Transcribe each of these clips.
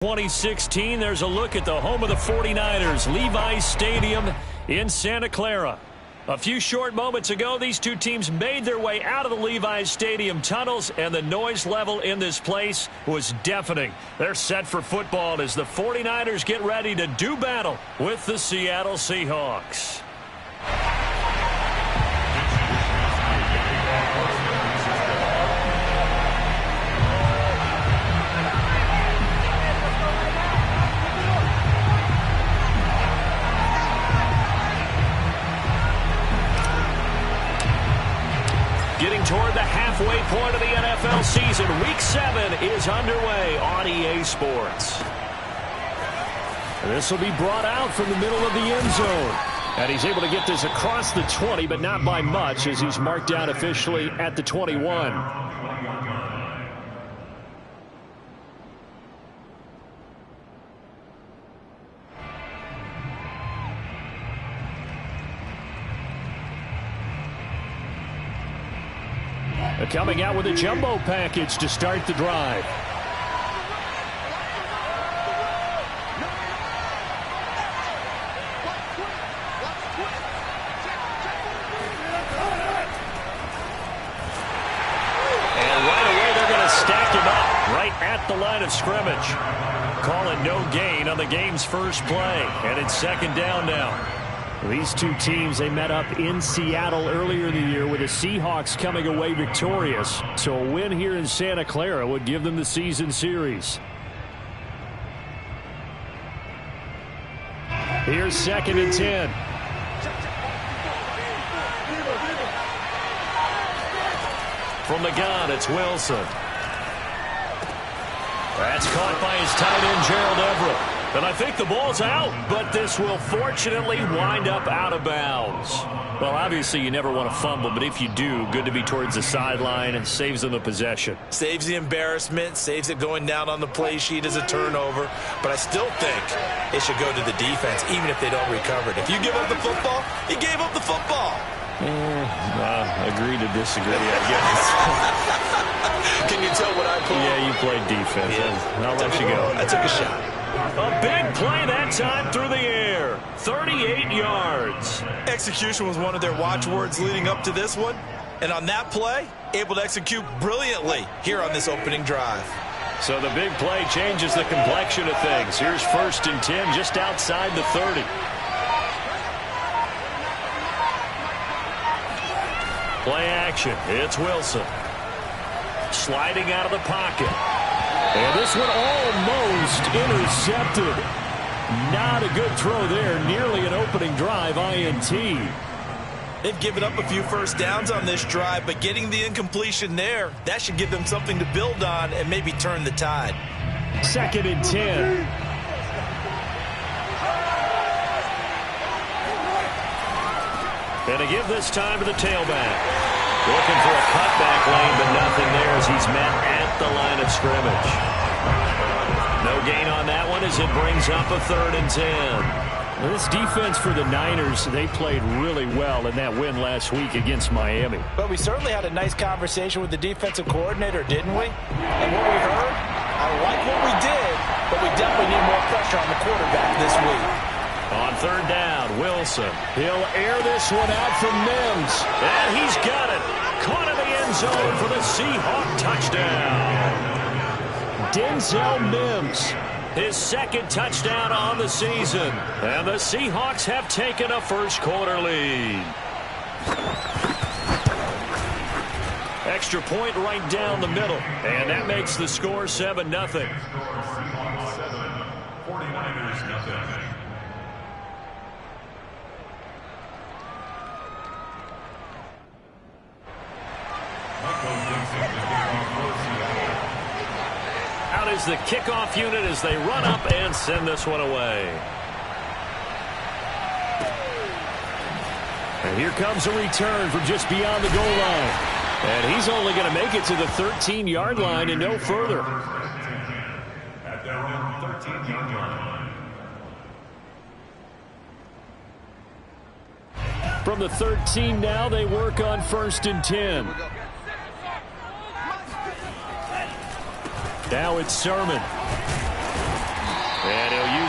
2016, there's a look at the home of the 49ers, Levi's Stadium in Santa Clara. A few short moments ago, these two teams made their way out of the Levi's Stadium tunnels, and the noise level in this place was deafening. They're set for football as the 49ers get ready to do battle with the Seattle Seahawks. Getting toward the halfway point of the NFL season, Week 7 is underway on EA Sports. This will be brought out from the middle of the end zone. And he's able to get this across the 20, but not by much, as he's marked down officially at the 21. Coming out with a jumbo package to start the drive. And right away they're going to stack him up right at the line of scrimmage. Calling no gain on the game's first play. And it's second down now. These two teams, they met up in Seattle earlier in the year with the Seahawks coming away victorious. So a win here in Santa Clara would give them the season series. Here's 2nd and 10. From the gun, it's Wilson. That's caught by his tight end, Gerald Everett. And I think the ball's out, but this will fortunately wind up out of bounds. Well, obviously you never want to fumble, but if you do, good to be towards the sideline and saves them the possession. Saves the embarrassment, saves it going down on the play sheet as a turnover. But I still think it should go to the defense, even if they don't recover it. If you give up the football, you gave up the football. Agree to disagree, I guess. Can you tell what I played? Yeah, you played defense. Yeah. I'll let you go. I took a shot. A big play that time through the air. 38 yards. Execution was one of their watchwords leading up to this one. And on that play, able to execute brilliantly here on this opening drive. So the big play changes the complexion of things. Here's 1st and 10 just outside the 30. Play action. It's Wilson. Sliding out of the pocket. And this one almost intercepted. Not a good throw there. Nearly an opening drive INT. They've given up a few first downs on this drive, but getting the incompletion there, that should give them something to build on and maybe turn the tide. 2nd and 10. And a give this time to the tailback. Looking for a cutback lane, but nothing there as he's met at the line of scrimmage. No gain on that one as it brings up a 3rd and 10. Well, this defense for the Niners, they played really well in that win last week against Miami. But we certainly had a nice conversation with the defensive coordinator, didn't we? And what we heard, I like what we did, but we definitely need more pressure on the quarterback this week. On 3rd down, Wilson. He'll air this one out from Mims. And he's got it. Caught in the end zone for the Seahawk touchdown. Denzel Mims, his 2nd touchdown on the season. And the Seahawks have taken a first-quarter lead. Extra point right down the middle. And that makes the score 7-0. 49ers nothing. Out is the kickoff unit as they run up and send this one away. And here comes a return from just beyond the goal line. And he's only going to make it to the 13-yard line and no further. At their own 13-yard line. From the 13 now, they work on 1st and 10. Now it's Sermon.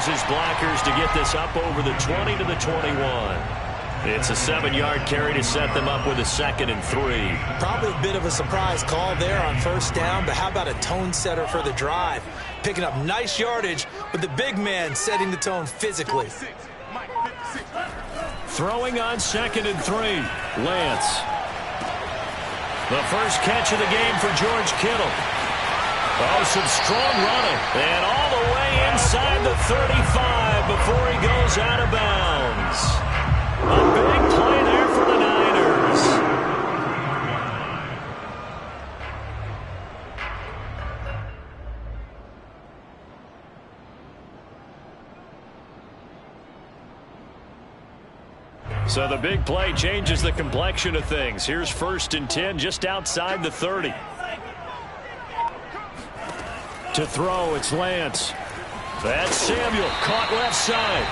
uses blockers to get this up over the 20 to the 21. It's a 7-yard carry to set them up with a 2nd and 3. Probably a bit of a surprise call there on first down, but how about a tone setter for the drive? Picking up nice yardage, but the big man setting the tone physically. Throwing on 2nd and 3. Lance. The first catch of the game for George Kittle. Oh, some strong running. And all the way inside the 35 before he goes out of bounds. A big play there for the Niners. So the big play changes the complexion of things. Here's 1st and 10 just outside the 30. To throw, it's Lance. That's Samuel, caught left side.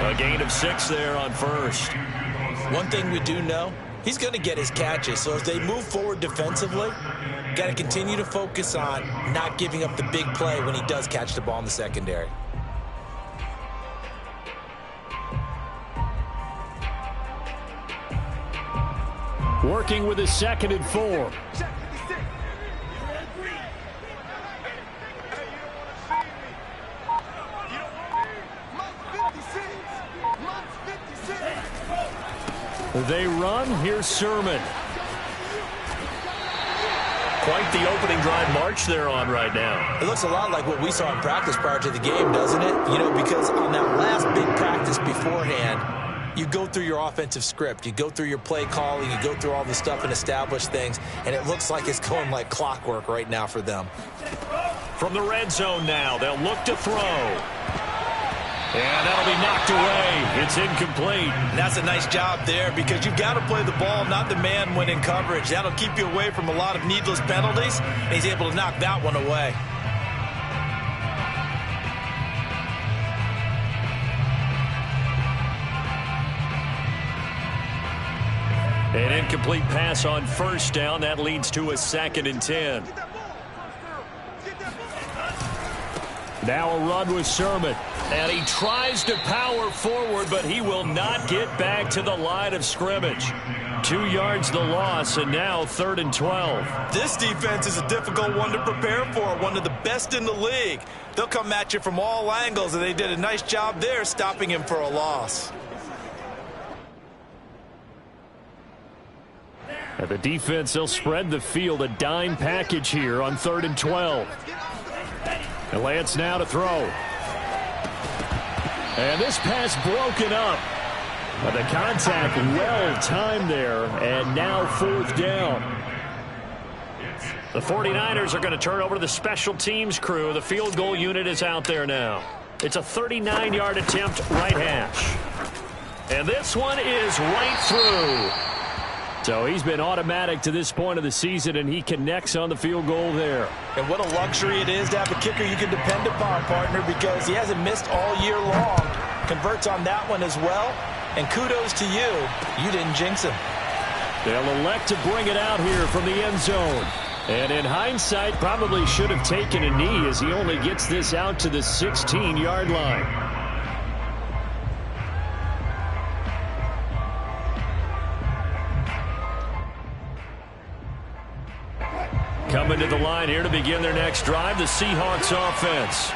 A gain of 6 there on first. One thing we do know, he's going to get his catches. So as they move forward defensively, got to continue to focus on not giving up the big play when he does catch the ball in the secondary. Working with his 2nd and 4. They run. Here's Sermon. Quite the opening drive march they're on right now. It looks a lot like what we saw in practice prior to the game, doesn't it? You know, because on that last big practice beforehand, you go through your offensive script. You go through your play calling. You go through all the stuff and establish things. And it looks like it's going like clockwork right now for them. From the red zone now, they'll look to throw. And that'll be knocked away. It's incomplete. And that's a nice job there because you've got to play the ball, not the man when in coverage. That'll keep you away from a lot of needless penalties. And he's able to knock that one away. An incomplete pass on first down. That leads to a 2nd and 10. Now a run with Sermon. And he tries to power forward, but he will not get back to the line of scrimmage. 2 yards the loss, and now 3rd and 12. This defense is a difficult one to prepare for, one of the best in the league. They'll come at you from all angles, and they did a nice job there stopping him for a loss. At the defense, they'll spread the field, a dime package here on 3rd and 12. And Lance now to throw. And this pass broken up. But the contact well timed there, and now 4th down. The 49ers are going to turn over to the special teams crew. The field goal unit is out there now. It's a 39-yard attempt, right hash. And this one is right through. So he's been automatic to this point of the season, and he connects on the field goal there. And what a luxury it is to have a kicker you can depend upon, partner, because he hasn't missed all year long. Converts on that one as well. And kudos to you. You didn't jinx him. They'll elect to bring it out here from the end zone. And in hindsight, probably should have taken a knee as he only gets this out to the 16-yard line. Coming to the line here to begin their next drive, the Seahawks offense.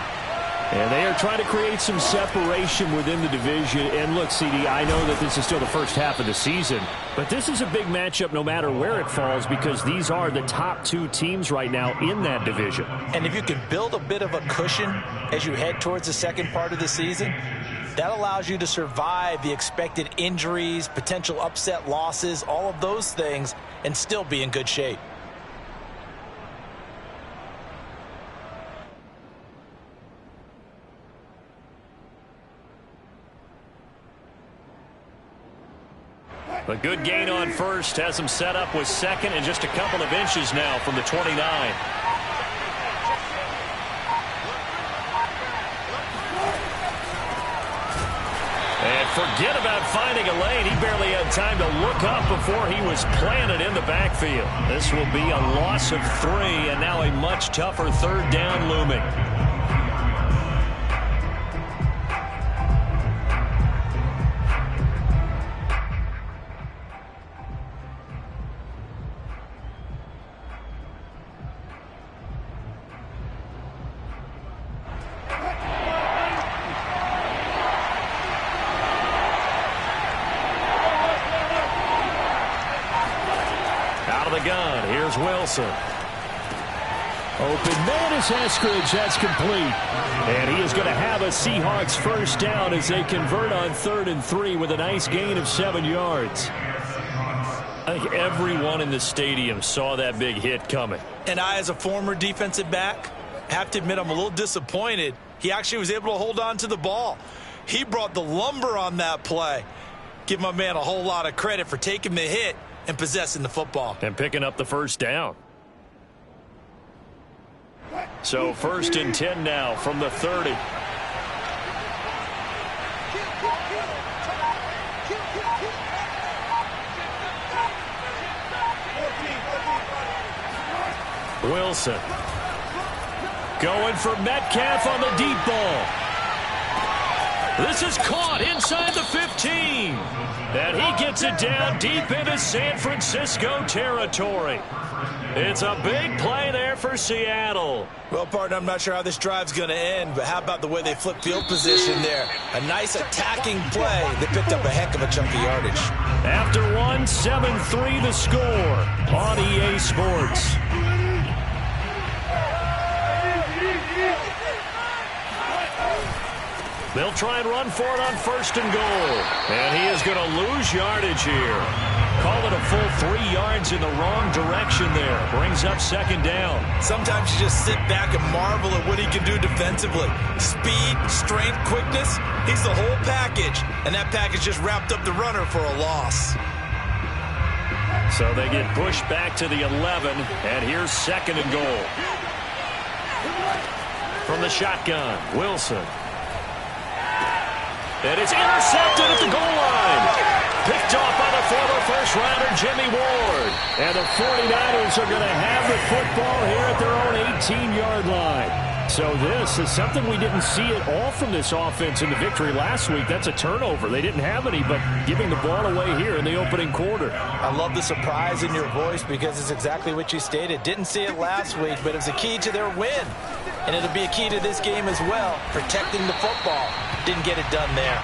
And they are trying to create some separation within the division. And look, CD, I know that this is still the first half of the season, but this is a big matchup no matter where it falls because these are the top 2 teams right now in that division. And if you can build a bit of a cushion as you head towards the second part of the season, that allows you to survive the expected injuries, potential upset losses, all of those things, and still be in good shape. A good gain on first has him set up with 2nd and just a couple of inches now from the 29. And forget about finding a lane. He barely had time to look up before he was planted in the backfield. This will be a loss of 3 and now a much tougher 3rd down looming. the gun. Here's Wilson. Open man is Eskridge. That's complete. And he is going to have a Seahawks first down as they convert on 3rd and 3 with a nice gain of 7 yards. I think everyone in the stadium saw that big hit coming. And I, as a former defensive back, have to admit I'm a little disappointed. He actually was able to hold on to the ball. He brought the lumber on that play. Give my man a whole lot of credit for taking the hit and possessing the football. And picking up the first down. So 1st and 10 now from the 30. Wilson. Going for Metcalf on the deep ball. This is caught inside the 15. And he gets it down deep into San Francisco territory. It's a big play there for Seattle. Well, partner, I'm not sure how this drive's going to end, but how about the way they flip field position there? A nice attacking play. They picked up a heck of a chunk of yardage. After 7-3 the score on EA Sports. They'll try and run for it on 1st and goal. And he is going to lose yardage here. Call it a full 3 yards in the wrong direction there. Brings up 2nd down. Sometimes you just sit back and marvel at what he can do defensively. Speed, strength, quickness. He's the whole package. And that package just wrapped up the runner for a loss. So they get pushed back to the 11. And here's 2nd and goal. From the shotgun, Wilson. And it's intercepted at the goal line. Picked off by the former first-rounder Jimmy Ward. And the 49ers are going to have the football here at their own 18-yard line. So this is something we didn't see at all from this offense in the victory last week. That's a turnover. They didn't have any, but giving the ball away here in the opening quarter. I love the surprise in your voice because it's exactly what you stated. Didn't see it last week, but it was a key to their win. And it'll be a key to this game as well, protecting the football. Didn't get it done there.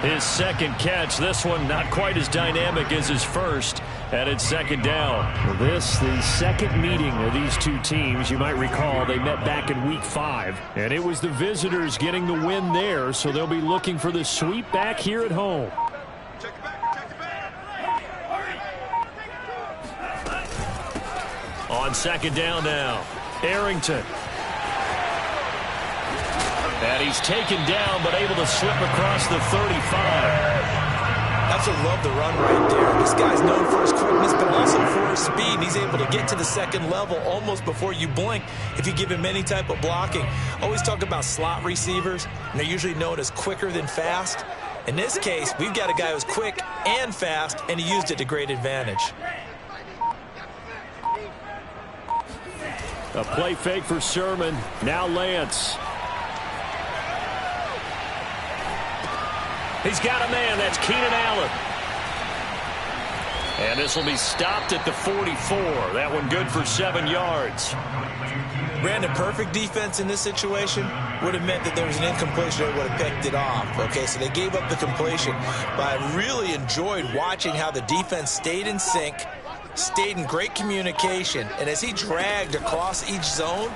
His 2nd catch, this one not quite as dynamic as his first, and it's 2nd down. This, the second meeting of these two teams. You might recall they met back in Week 5, and it was the visitors getting the win there, so they'll be looking for the sweep back here at home. On 2nd down now, Arrington. And he's taken down, but able to slip across the 35. Absolutely love the run right there. This guy's known for his quickness, but also for his speed. And he's able to get to the 2nd level almost before you blink if you give him any type of blocking. Always talk about slot receivers, and they're usually known as quicker than fast. In this case, we've got a guy who's quick and fast, and he used it to great advantage. A play fake for Sermon. Now Lance. He's got a man. That's Keenan Allen. And this will be stopped at the 44. That one good for 7 yards. Brandon, perfect defense in this situation would have meant that there was an incompletion. They would have picked it off. Okay, so they gave up the completion. But I really enjoyed watching how the defense stayed in sync, stayed in great communication. And as he dragged across each zone,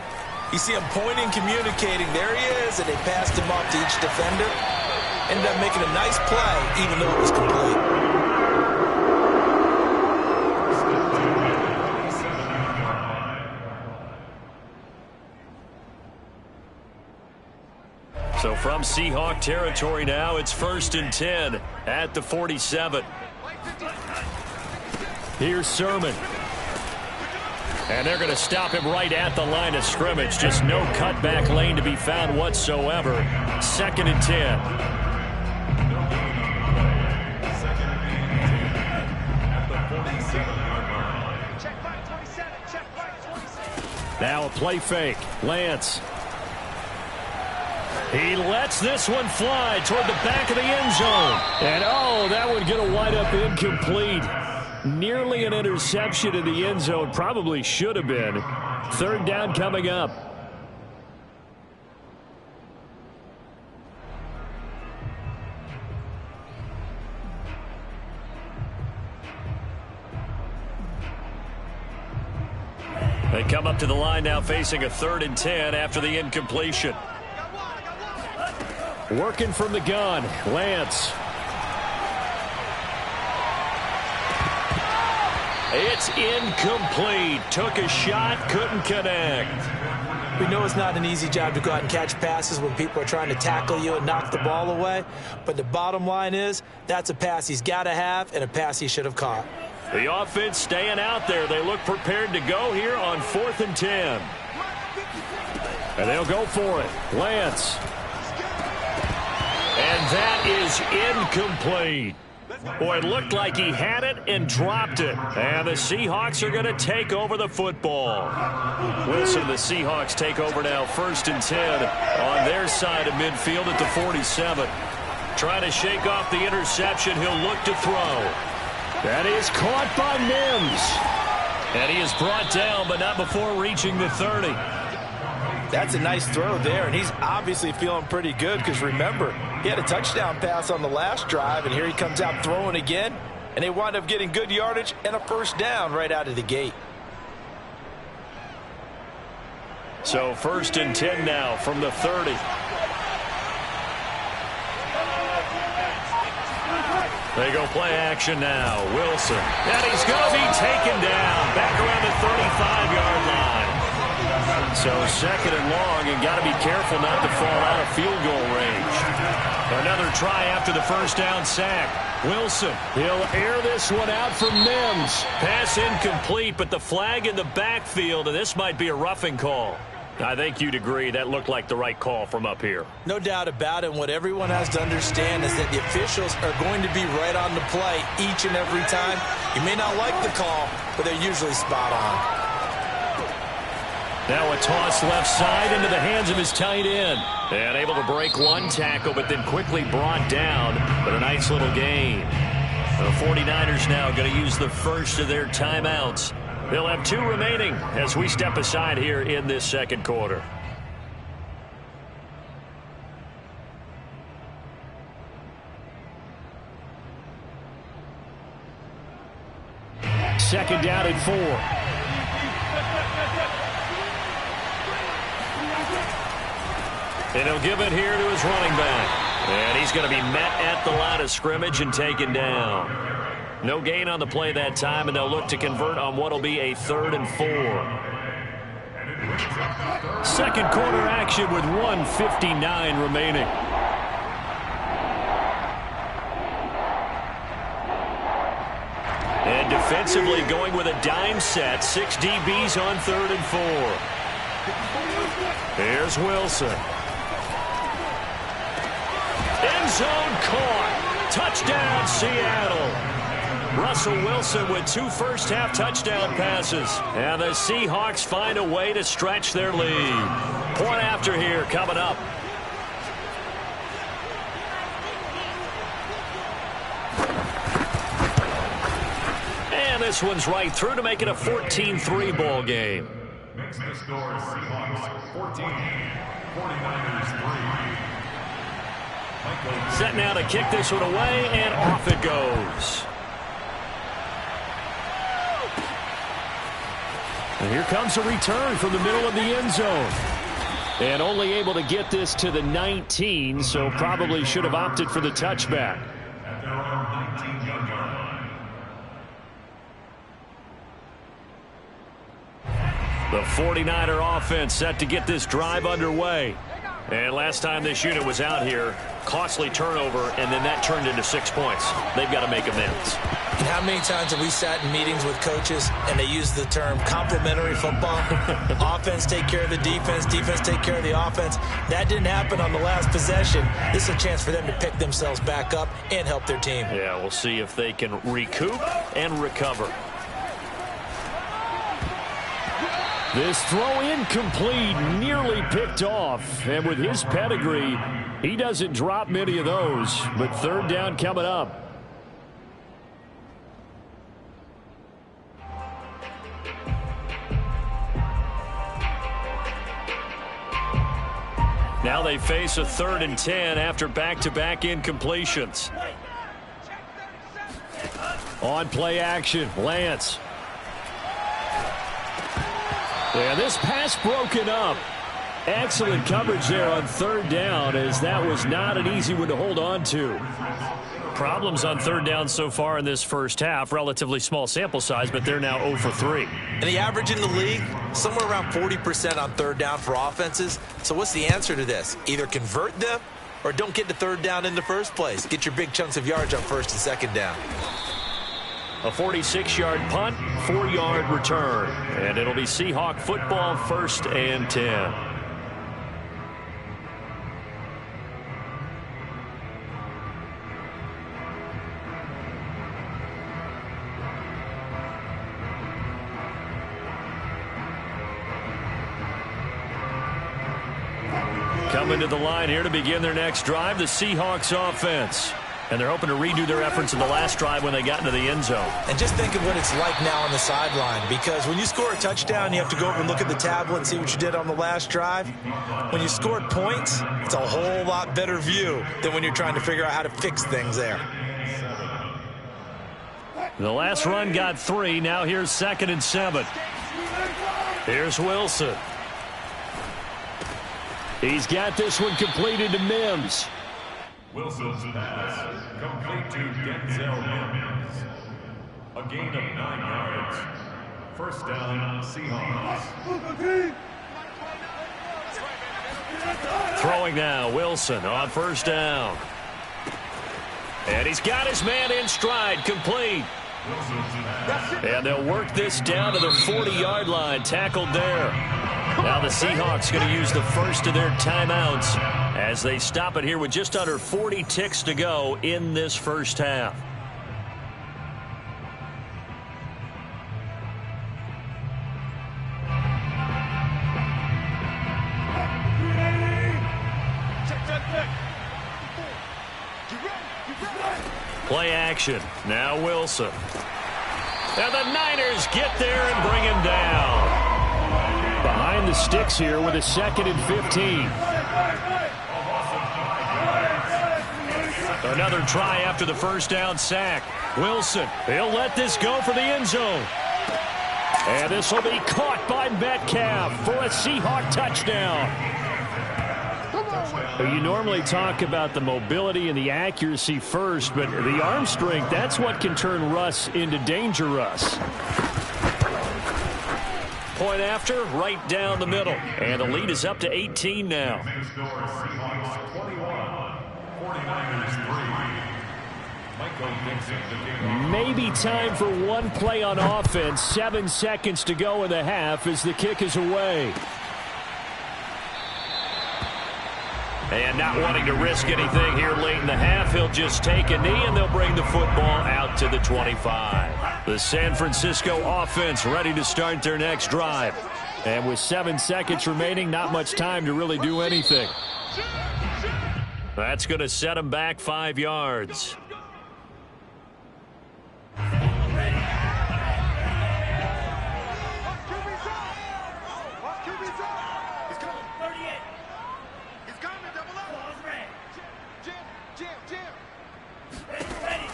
you see him pointing, communicating. There he is, and they passed him off to each defender. Ended up making a nice play, even though it was complete. So from Seahawk territory now, it's 1st and 10 at the 47. Here's Sermon. And they're going to stop him right at the line of scrimmage. Just no cutback lane to be found whatsoever. 2nd and 10. Now a play fake. Lance. He lets this one fly toward the back of the end zone. And, oh, that would get a wind up incomplete. Nearly an interception in the end zone. Probably should have been. 3rd down coming up. They come up to the line now facing a 3rd and 10 after the incompletion. Working from the gun, Lance. It's incomplete. Took a shot, couldn't connect. We know it's not an easy job to go out and catch passes when people are trying to tackle you and knock the ball away. But the bottom line is, that's a pass he's got to have and a pass he should have caught. The offense staying out there. They look prepared to go here on 4th and 10. And they'll go for it. Lance. And that is incomplete. Boy, it looked like he had it and dropped it. And the Seahawks are going to take over the football. Wilson, the Seahawks take over now 1st and 10 on their side of midfield at the 47. Trying to shake off the interception. He'll look to throw. That is caught by Mims. And he is brought down, but not before reaching the 30. That's a nice throw there, and he's obviously feeling pretty good because, remember, he had a touchdown pass on the last drive, and here he comes out throwing again, and they wind up getting good yardage and a 1st down right out of the gate. So 1st and 10 now from the 30. They go play action now. Wilson. And he's going to be taken down back around the 35-yard line. So 2nd and long, and got to be careful not to fall out of field goal range. Another try after the 1st down sack. Wilson. He'll air this one out for Mims. Pass incomplete, but the flag in the backfield, and this might be a roughing call. I think you'd agree that looked like the right call from up here. No doubt about it. What everyone has to understand is that the officials are going to be right on the play each and every time. You may not like the call, but they're usually spot on. Now a toss left side into the hands of his tight end. And able to break one tackle, but then quickly brought down. But a nice little gain. The 49ers now going to use the first of their timeouts. They'll have 2 remaining as we step aside here in this 2nd quarter. Second down and 4. And he'll give it here to his running back. And he's going to be met at the line of scrimmage and taken down. No gain on the play that time, and they'll look to convert on what will be a 3rd and 4. 2nd quarter action with 1:59 remaining. And defensively going with a dime set. 6 DBs on 3rd and 4. Here's Wilson. End zone caught. Touchdown, Seattle. Russell Wilson with 2 first-half touchdown passes. And the Seahawks find a way to stretch their lead. Point after here coming up. And this one's right through to make it a 14-3 ball game. Makes the score Seahawks 14, 49ers 3. Set now to kick this one away, and off it goes. And here comes a return from the middle of the end zone. And only able to get this to the 19, so probably should have opted for the touchback. At their own 19-yard line. The 49er offense set to get this drive underway. And last time this unit was out here, costly turnover, and then that turned into 6 points. They've got to make amends. And how many times have we sat in meetings with coaches and they use the term complementary football? Offense take care of the defense, defense take care of the offense. That didn't happen on the last possession. This is a chance for them to pick themselves back up and help their team. Yeah, we'll see if they can recoup and recover. This throw incomplete, nearly picked off. And with his pedigree, he doesn't drop many of those. But 3rd down coming up. Now they face a 3rd and 10 after back-to-back incompletions. On play action, Lance. Yeah, this pass broken up. Excellent coverage there on third down, as that was not an easy one to hold on to. Problems on third down so far in this first half. Relatively small sample size, but they're now 0 for 3. And the average in the league, somewhere around 40% on third down for offenses. So what's the answer to this? Either convert them or don't get to third down in the first place. Get your big chunks of yards on first and second down. A 46-yard punt, 4-yard return. And it'll be Seahawk football, 1st and 10. Coming to the line here to begin their next drive, the Seahawks offense. And they're hoping to redo their efforts in the last drive when they got into the end zone. And just think of what it's like now on the sideline, because when you score a touchdown, you have to go over and look at the tablet and see what you did on the last drive. When you scored points, it's a whole lot better view than when you're trying to figure out how to fix things there. The last run got 3. Now here's 2nd and 7. Here's Wilson. He's got this one completed to Mims. Wilson's pass complete to Denzel Mims. A gain of 9 yards. First down, Seahawks. Throwing now, Wilson on first down. And he's got his man in stride, complete. And they'll work this down to the 40-yard line, tackled there. Now the Seahawks going to use the first of their timeouts as they stop it here with just under 40 ticks to go in this first half. Play action. Now Wilson. And the Niners get there and bring him down. Behind the sticks here with a 2nd and 15. Another try after the first down sack. Wilson, he'll let this go for the end zone. And this will be caught by Metcalf for a Seahawk touchdown. You normally talk about the mobility and the accuracy first, but the arm strength, that's what can turn Russ into Danger Russ. Point after, right down the middle. And the lead is up to 18 now. Maybe time for one play on offense. 7 seconds to go in the half as the kick is away. And not wanting to risk anything here late in the half, he'll just take a knee and they'll bring the football out to the 25. The San Francisco offense ready to start their next drive. And with 7 seconds remaining, not much time to really do anything. That's going to set them back 5 yards.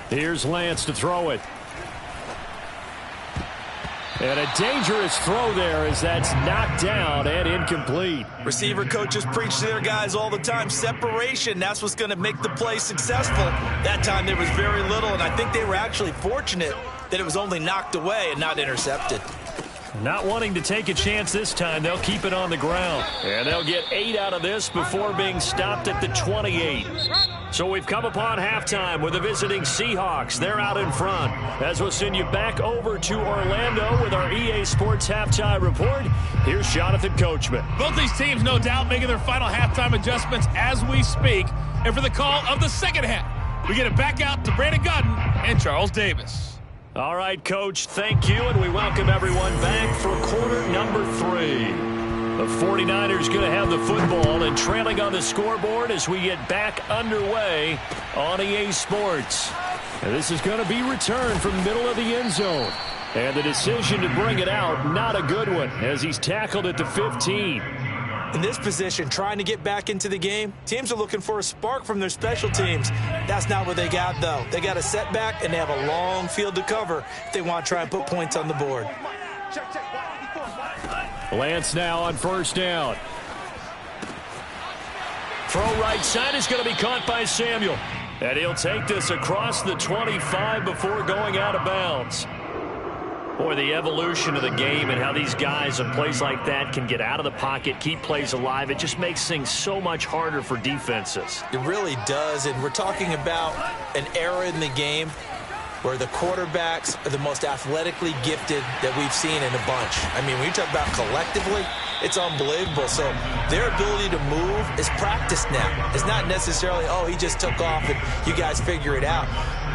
Here's Lance to throw it. And a dangerous throw there as that's knocked down and incomplete. Receiver coaches preach to their guys all the time. Separation, that's what's going to make the play successful. That time there was very little, and I think they were actually fortunate that it was only knocked away and not intercepted. Not wanting to take a chance this time, they'll keep it on the ground. And they'll get 8 out of this before being stopped at the 28. So we've come upon halftime with the visiting Seahawks. They're out in front. As we'll send you back over to Orlando with our EA Sports Halftime Report, here's Jonathan Coachman. Both these teams, no doubt, making their final halftime adjustments as we speak. And for the call of the second half, we get it back out to Brandon Gutton and Charles Davis. All right, Coach, thank you, and we welcome everyone back for quarter number 3. The 49ers going to have the football and trailing on the scoreboard as we get back underway on EA Sports. And this is going to be returned from the middle of the end zone. And the decision to bring it out, not a good one, as he's tackled at the 15. In this position, trying to get back into the game, teams are looking for a spark from their special teams. That's not what they got, though. They got a setback, and they have a long field to cover if they want to try and put points on the board. Lance now on first down. Throw right side is going to be caught by Samuel. And he'll take this across the 25 before going out of bounds. Boy, the evolution of the game and how these guys in plays like that can get out of the pocket, keep plays alive, it just makes things so much harder for defenses. It really does, and we're talking about an era in the game where the quarterbacks are the most athletically gifted that we've seen in a bunch. I mean, when you talk about collectively, it's unbelievable. So their ability to move is practiced now. It's not necessarily, oh, he just took off and you guys figure it out.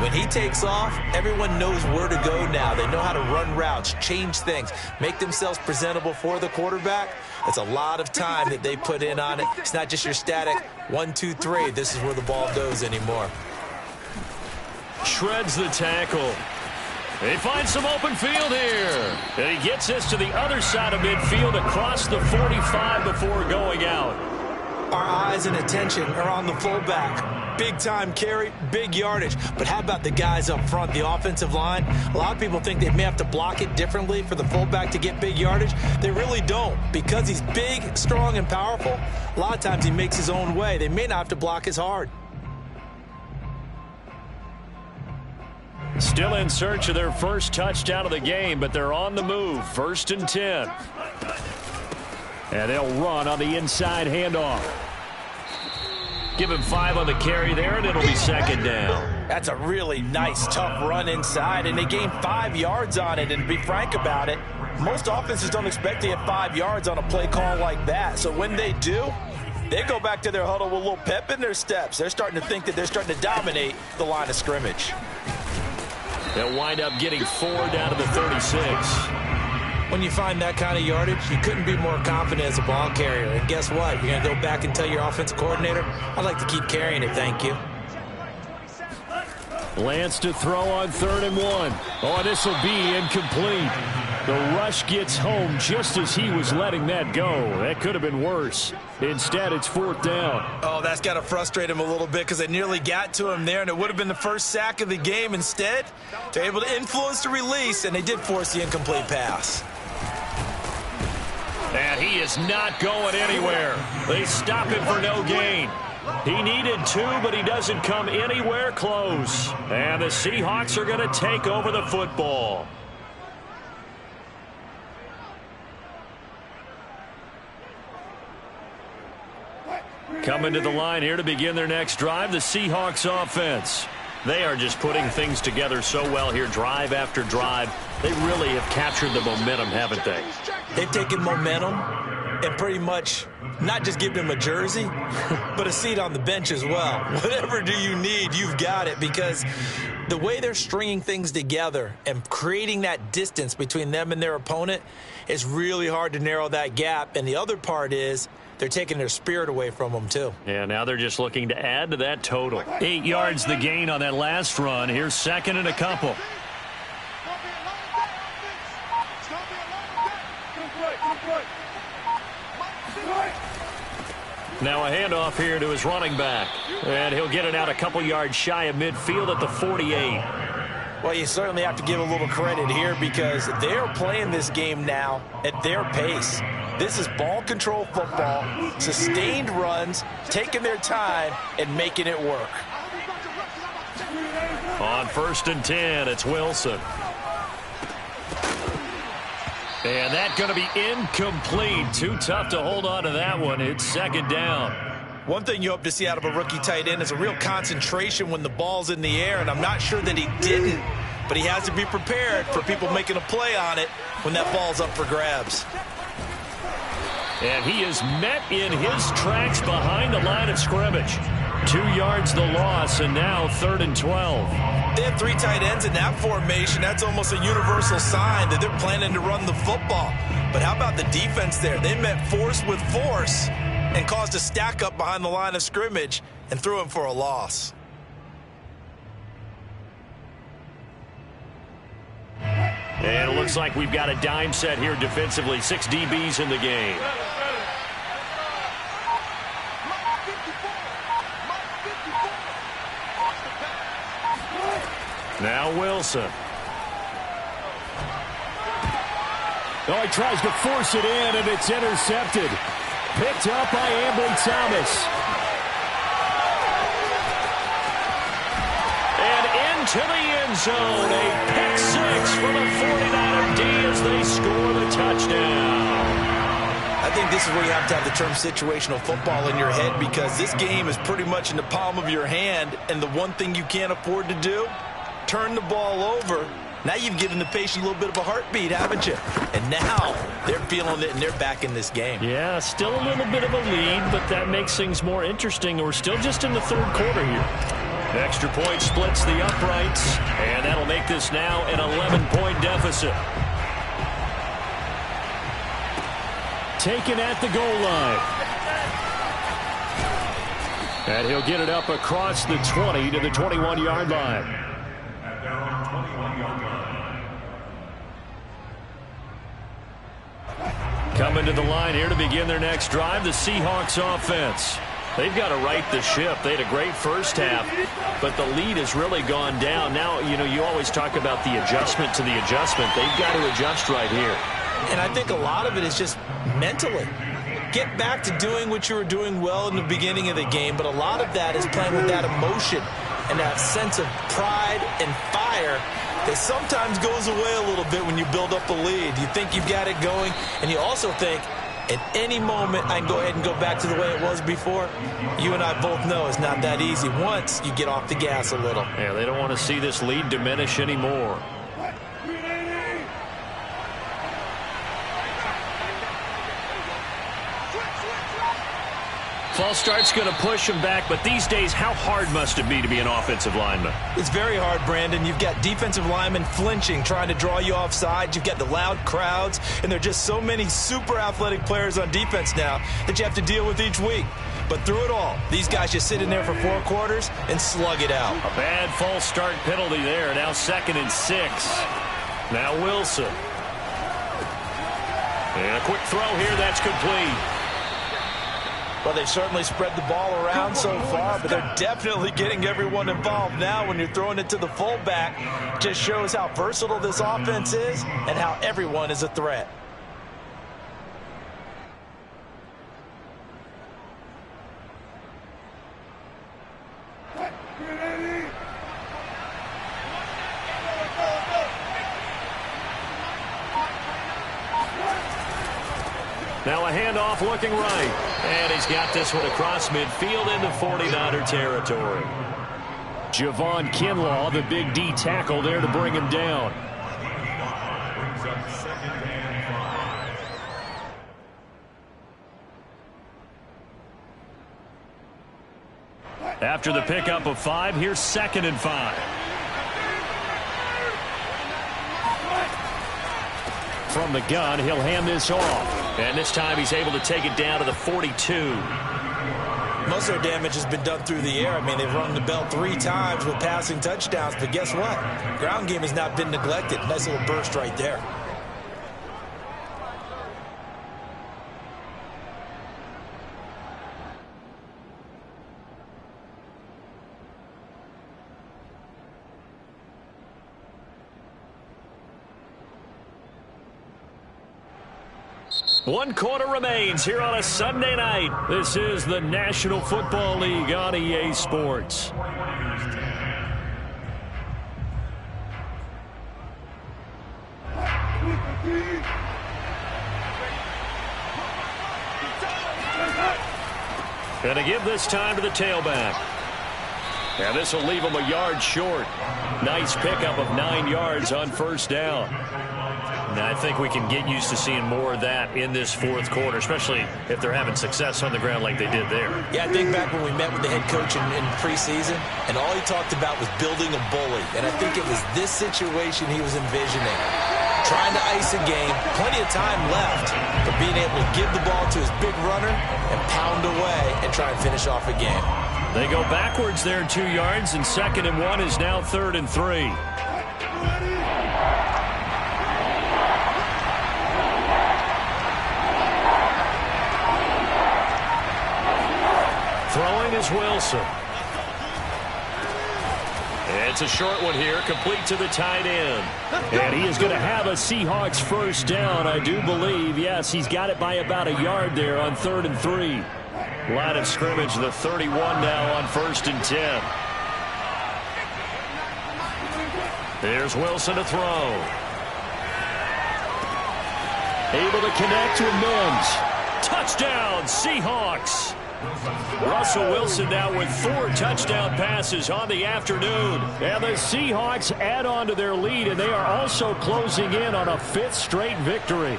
When he takes off, everyone knows where to go now. They know how to run routes, change things, make themselves presentable for the quarterback. It's a lot of time that they put in on it. It's not just your static 1, 2, 3. This is where the ball goes anymore. Shreds the tackle. He finds some open field here. And he gets this to the other side of midfield across the 45 before going out. Our eyes and attention are on the fullback. Big time carry, big yardage. But how about the guys up front, the offensive line? A lot of people think they may have to block it differently for the fullback to get big yardage. They really don't. Because he's big, strong, and powerful, a lot of times he makes his own way. They may not have to block as hard. Still in search of their first touchdown of the game, but they're on the move. 1st and 10. And they'll run on the inside handoff. Give him 5 on the carry there, and it'll be 2nd down. That's a really nice, tough run inside, and they gained 5 yards on it. And to be frank about it, most offenses don't expect to get 5 yards on a play call like that. So when they do, they go back to their huddle with a little pep in their steps. They're starting to think that they're starting to dominate the line of scrimmage. They'll wind up getting 4 down to the 36. When you find that kind of yardage, you couldn't be more confident as a ball carrier. And guess what? You're going to go back and tell your offensive coordinator, I'd like to keep carrying it, thank you. Lance to throw on 3rd and 1. Oh, this will be incomplete. The rush gets home just as he was letting that go. That could have been worse. Instead, it's 4th down. Oh, that's got to frustrate him a little bit because they nearly got to him there, and it would have been the first sack of the game. Instead, they're able to influence the release, and they did force the incomplete pass. And he is not going anywhere. They stop him for no gain. He needed 2, but he doesn't come anywhere close. And the Seahawks are going to take over the football. Coming to the line here to begin their next drive, the Seahawks offense. They are just putting things together so well here, drive after drive. They really have captured the momentum, haven't they? They've taken momentum and pretty much not just given him a jersey, but a seat on the bench as well. Whatever do you need, you've got it, because the way they're stringing things together and creating that distance between them and their opponent is really hard to narrow that gap. And the other part is they're taking their spirit away from them, too. Yeah, now they're just looking to add to that total. 8 yards the gain on that last run. Here's 2nd and a couple. Now a handoff here to his running back. And he'll get it out a couple yards shy of midfield at the 48. Well, you certainly have to give a little credit here because they're playing this game now at their pace. This is ball control football, sustained runs, taking their time, and making it work. On 1st and 10, it's Wilson. And that's going to be incomplete. Too tough to hold on to that one. It's 2nd down. One thing you hope to see out of a rookie tight end is a real concentration when the ball's in the air, and I'm not sure that he didn't, but he has to be prepared for people making a play on it when that ball's up for grabs. And he is met in his tracks behind the line of scrimmage. 2 yards the loss, and now 3rd and 12. They have 3 tight ends in that formation. That's almost a universal sign that they're planning to run the football. But how about the defense there? They met force with force and caused a stack up behind the line of scrimmage and threw him for a loss. And it looks like we've got a dime set here defensively. 6 DBs in the game. Now Wilson. Oh, he tries to force it in, and it's intercepted. Picked up by Ambry Thomas. And into the end zone. A pick six for the 49er D as they score the touchdown. I think this is where you have to have the term situational football in your head, because this game is pretty much in the palm of your hand, and the one thing you can't afford to do, turn the ball over. Now you've given the patient a little bit of a heartbeat, haven't you? And now they're feeling it, and they're back in this game. Yeah, still a little bit of a lead, but that makes things more interesting. We're still just in the third quarter here. Extra point splits the uprights, and that'll make this now an 11-point deficit. Taken at the goal line. And he'll get it up across the 20 to the 21-yard line. At down 21-yard line. Coming to the line here to begin their next drive, the Seahawks offense. They've got to right the ship. They had a great first half, but the lead has really gone down. Now, you always talk about the adjustment to the adjustment. They've got to adjust right here. And I think a lot of it is just mentally. Get back to doing what you were doing well in the beginning of the game, but a lot of that is playing with that emotion and that sense of pride and fire that sometimes goes away a little bit when you build up a lead. You think you've got it going, and you also think, at any moment, I can go ahead and go back to the way it was before. You and I both know it's not that easy once you get off the gas a little. Yeah, they don't want to see this lead diminish anymore. False start's going to push him back, but these days, how hard must it be to be an offensive lineman? It's very hard, Brandon. You've got defensive linemen flinching, trying to draw you offside. You've got the loud crowds, and there are just so many super athletic players on defense now that you have to deal with each week. But through it all, these guys just sit in there for 4 quarters and slug it out. A bad false start penalty there. Now 2nd and 6. Now Wilson. And a quick throw here. That's complete. Well, they've certainly spread the ball around so far, but they're definitely getting everyone involved now. When you're throwing it to the fullback, it just shows how versatile this offense is and how everyone is a threat. Now a handoff looking right. And he's got this one across midfield into 49er territory. Javon Kinlaw, the big D tackle there to bring him down. Brings up 2nd and 5. After the pickup of 5, here's 2nd and 5. From the gun, he'll hand this off. And this time he's able to take it down to the 42. Most of their damage has been done through the air. I mean, they've rung the bell 3 times with passing touchdowns, but guess what? Ground game has not been neglected. Nice little burst right there. One quarter remains here on a Sunday night. This is the National Football League on EA Sports. Going to give this time to the tailback. And this will leave him a yard short. Nice pickup of 9 yards on first down. Now, I think we can get used to seeing more of that in this 4th quarter, especially if they're having success on the ground like they did there. Yeah, I think back when we met with the head coach in preseason, and all he talked about was building a bully. And I think it was this situation he was envisioning. Trying to ice a game, plenty of time left, but being able to give the ball to his big runner and pound away and try and finish off a game. They go backwards there 2 yards, and 2nd and 1 is now 3rd and 3. Throwing is Wilson. It's a short one here, complete to the tight end. And he is going to have a Seahawks first down, I do believe. Yes, he's got it by about a yard there on 3rd and 3. Line of scrimmage, the 31 now on 1st and 10. There's Wilson to throw. Able to connect with Mims. Touchdown, Seahawks. Russell Wilson now with 4 touchdown passes on the afternoon. And the Seahawks add on to their lead, and they are also closing in on a 5th straight victory.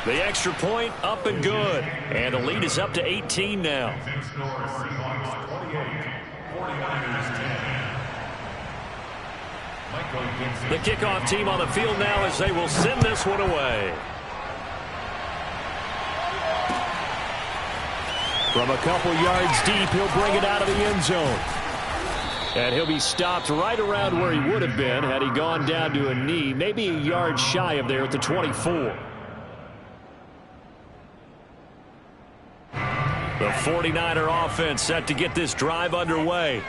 The extra point up and good. And the lead is up to 18 now. The kickoff team on the field now as they will send this one away. From a couple yards deep, he'll bring it out of the end zone. And he'll be stopped right around where he would have been had he gone down to a knee, maybe a yard shy of there at the 24. The 49er offense set to get this drive underway.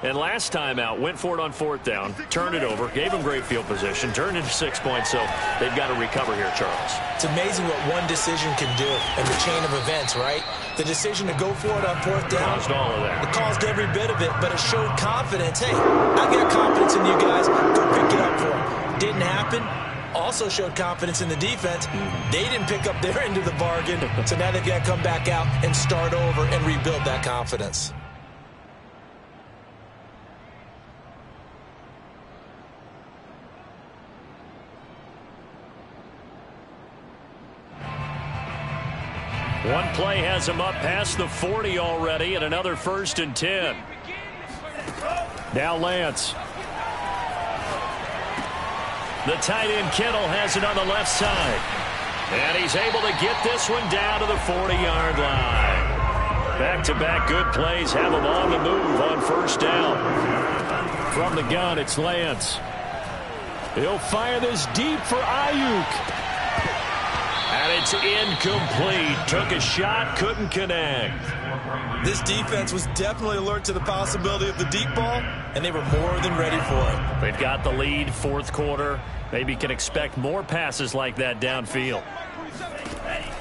And last time out, went for it on 4th down, turned it over, gave him great field position, turned into 6 points, so they've got to recover here, Charles. It's amazing what one decision can do in the chain of events, right? The decision to go for it on 4th down. Caused all of that. It caused every bit of it, but it showed confidence. Hey, I got confidence in you guys. Go pick it up for them. Didn't happen. Also showed confidence in the defense. They didn't pick up their end of the bargain, so now they've got to come back out and start over and rebuild that confidence. One play has him up past the 40 already, and another 1st and 10. Now Lance. The tight end Kittle has it on the left side. And he's able to get this one down to the 40-yard line. Back-to-back good plays have him on the move on 1st down. From the gun, it's Lance. He'll fire this deep for Ayuk. And it's incomplete. Took a shot, couldn't connect. This defense was definitely alert to the possibility of the deep ball, and they were more than ready for it. They've got the lead, 4th quarter. Maybe can expect more passes like that downfield.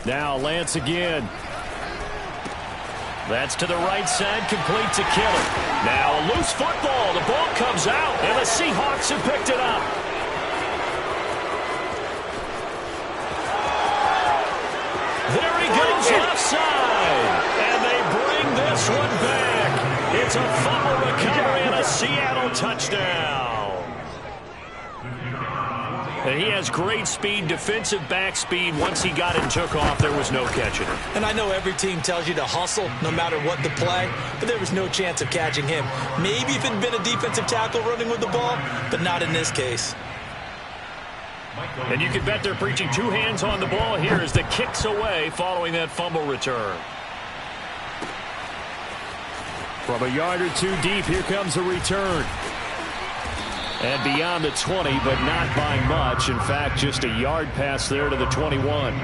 Now Lance again. That's to the right side, complete to Kittle. Now a loose football. The ball comes out, and the Seahawks have picked it up. There he goes, left side. And they bring this one back. It's a fumble recovery and a Seattle touchdown. And he has great speed, defensive back speed. Once he got it and took off, there was no catching him. And I know every team tells you to hustle no matter what the play, but there was no chance of catching him. Maybe if it had been a defensive tackle running with the ball, but not in this case. And you can bet they're preaching 2 hands on the ball here as the kick's away following that fumble return. From a yard or 2 deep, here comes a return. And beyond the 20, but not by much. In fact, just a yard pass there to the 21.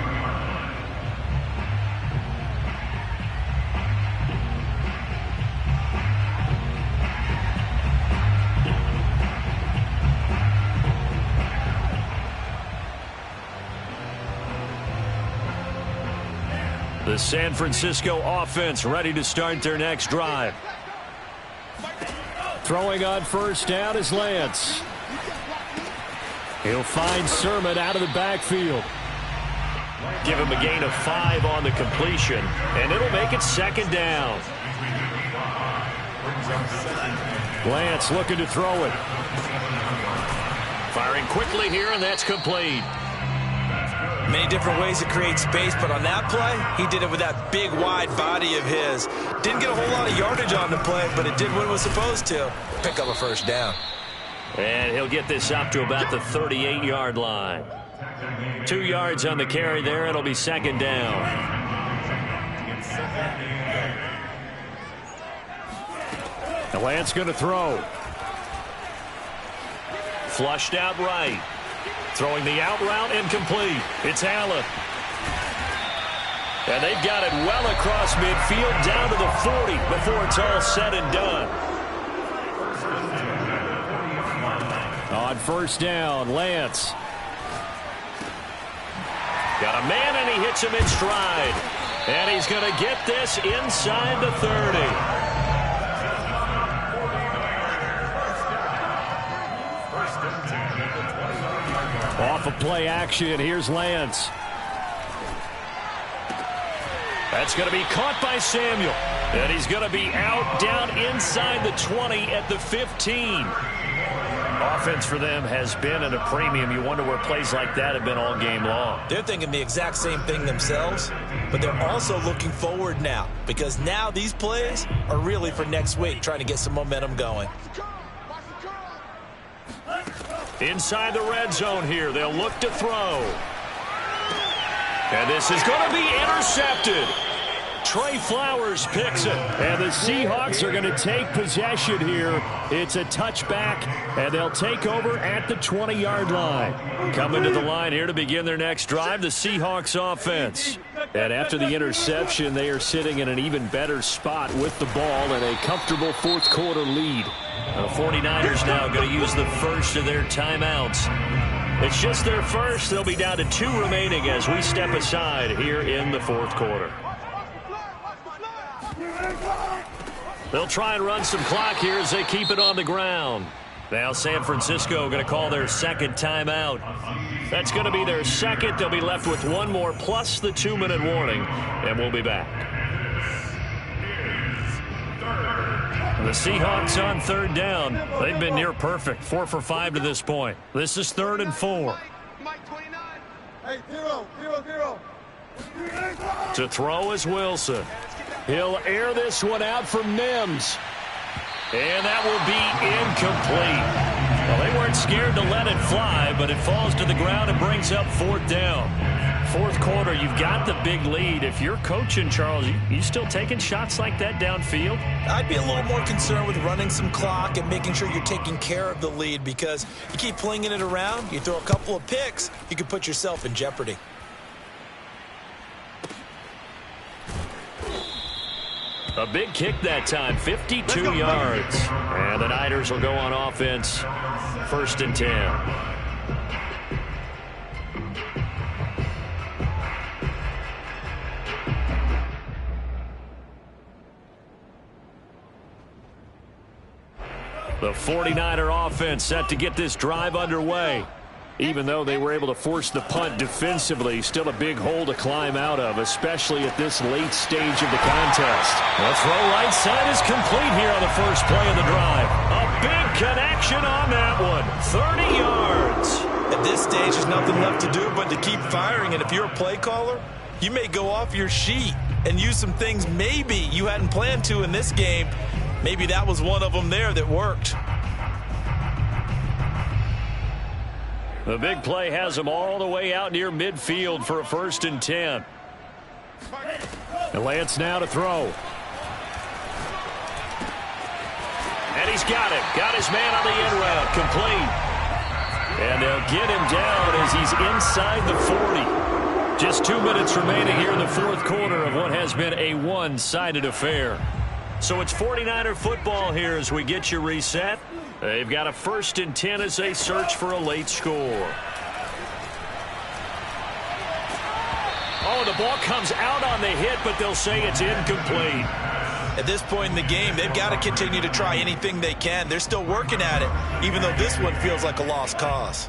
The San Francisco offense ready to start their next drive. Throwing on 1st down is Lance. He'll find Sermon out of the backfield. Give him a gain of 5 on the completion, and it'll make it 2nd down. Lance looking to throw it. Firing quickly here, and that's complete. Many different ways to create space, but on that play, he did it with that big, wide body of his. Didn't get a whole lot of yardage on the play, but it did what it was supposed to. Pick up a 1st down. And he'll get this up to about the 38-yard line. 2 yards on the carry there. It'll be 2nd down. The Lance going to throw. Flushed out right. Throwing the out route, incomplete. It's Allen. And they've got it well across midfield down to the 40 before it's all said and done. On first down, Lance. Got a man, and he hits him in stride. And he's going to get this inside the 30. Off of play action, here's Lance. That's going to be caught by Samuel. And he's going to be out down inside the 20 at the 15. Offense for them has been at a premium. You wonder where plays like that have been all game long. They're thinking the exact same thing themselves, but they're also looking forward now because now these plays are really for next week, trying to get some momentum going. Inside the red zone here, they'll look to throw. And this is going to be intercepted. Trey Flowers picks it. And the Seahawks are going to take possession here. It's a touchback, and they'll take over at the 20-yard line. Coming to the line here to begin their next drive, the Seahawks offense. And after the interception, they are sitting in an even better spot with the ball and a comfortable fourth-quarter lead. The 49ers now going to use the first of their timeouts. It's just their first. They'll be down to 2 remaining as we step aside here in the fourth quarter. They'll try and run some clock here as they keep it on the ground. Now San Francisco going to call their second timeout. That's going to be their second. They'll be left with one more plus the 2-minute warning, and we'll be back. The Seahawks on third down. They've been near perfect, 4 for 5 to this point. This is 3rd and 4. Hey, 0. To throw is Wilson. He'll air this one out from Mims. And that will be incomplete. Well, they weren't scared to let it fly, but it falls to the ground and brings up 4th down. Fourth quarter, you've got the big lead. If you're coaching, Charles, you still taking shots like that downfield? I'd be a little more concerned with running some clock and making sure you're taking care of the lead because you keep flinging it around, you throw a couple of picks, you could put yourself in jeopardy. A big kick that time, 52 yards. And the Niners will go on offense, 1st and 10. The 49er offense set to get this drive underway. Even though they were able to force the punt defensively, still a big hole to climb out of, especially at this late stage of the contest. The throw right side is complete here on the first play of the drive. A big connection on that one. 30 yards. At this stage, there's nothing left to do but to keep firing. And if you're a play caller, you may go off your sheet and use some things maybe you hadn't planned to in this game. Maybe that was one of them there that worked. The big play has them all the way out near midfield for a 1st and 10. And Lance now to throw. And he's got it. Got his man on the end route. Complete. And they'll get him down as he's inside the 40. Just 2 minutes remaining here in the fourth quarter of what has been a one-sided affair. So it's 49er football here as we get you reset. They've got a 1st and 10 as they search for a late score. Oh, the ball comes out on the hit, but they'll say it's incomplete. At this point in the game, they've got to continue to try anything they can. They're still working at it, even though this one feels like a lost cause.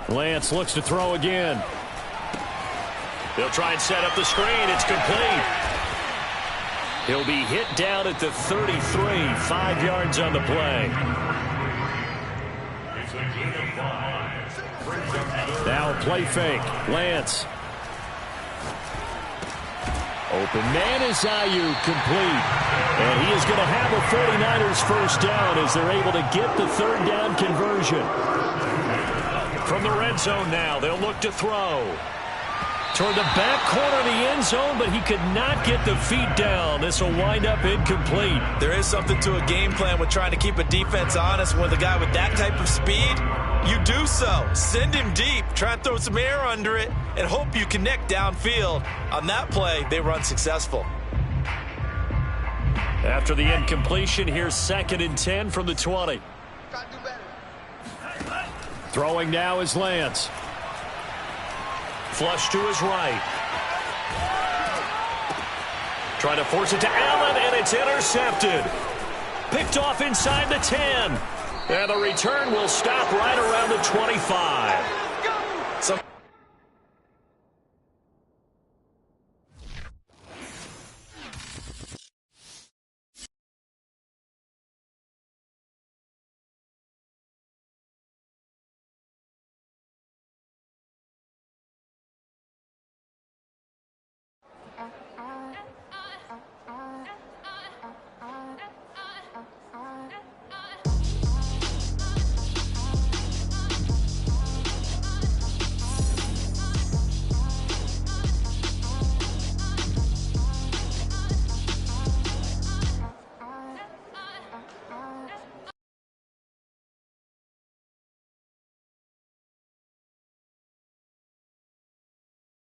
Lance looks to throw again. They'll try and set up the screen. It's complete. He'll be hit down at the 33, 5 yards on the play. Now a play fake. Lance. Open man is Ayuk, complete. And he is going to have a 49ers first down as they're able to get the 3rd down conversion. From the red zone now, they'll look to throw. Toward the back corner of the end zone, but he could not get the feet down. This will wind up incomplete. There is something to a game plan with trying to keep a defense honest. With a guy with that type of speed, you do so. Send him deep, try and throw some air under it, and hope you connect downfield. On that play, they run successful. After the incompletion, here's 2nd and 10 from the 20. Throwing now is Lance. Flush to his right. Trying to force it to Allen, and it's intercepted. Picked off inside the 10. And the return will stop right around the 25.